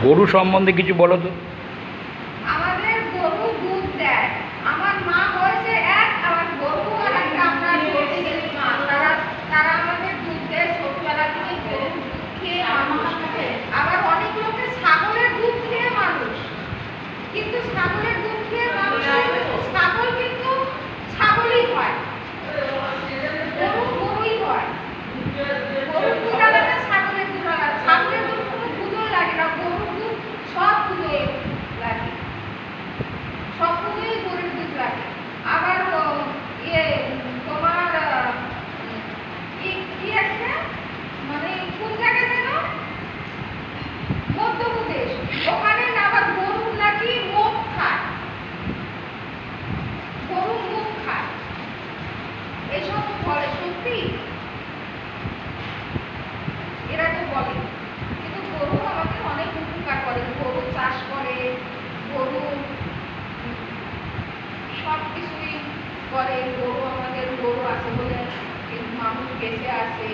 গরু সম্বন্ধে কিছু বলো তো। আমাদের গরু দুধ দেয়। আমার মা হয়েছে এক, আমার গরু আর একটা আমরা বলতে গেলে মা। তারা আমাদের দুধ দেয় ছোটবেলা থেকে। গরুর দুধ খেয়ে মানুষ। আবার অনেক লোকে ছাগলের দুধ খেয়ে মানুষ। কিন্তু ছাগলের দুধ খেয়ে মানুষ ছাগল কিন্তু ছাগলই হয়, গরু গরুই হয়। গরুর দুধ আলাদা, ছাগলের দুধ আলাদা। ছাগলের দুধ কোনো দুধও লাগে না, গরুর দুধ সব দুধে লাগে, সব দুধেই গরুর দুধ লাগে। আবার তোমার কি একটা মানে কোন জায়গায় যেন মধ্যপ্রদেশ, ওখানে আবার গরু নাকি মুখ খায়, গরু মুখ খায়, এসব বলে সত্যি? এরা তো বলে। কিন্তু গরু আমাদের অনেক উপকার করে, গরু চাষ করে, গরু সব কিছুই করে। গরু আমাদের গরু আছে বলে মানুষ বেঁচে আছে।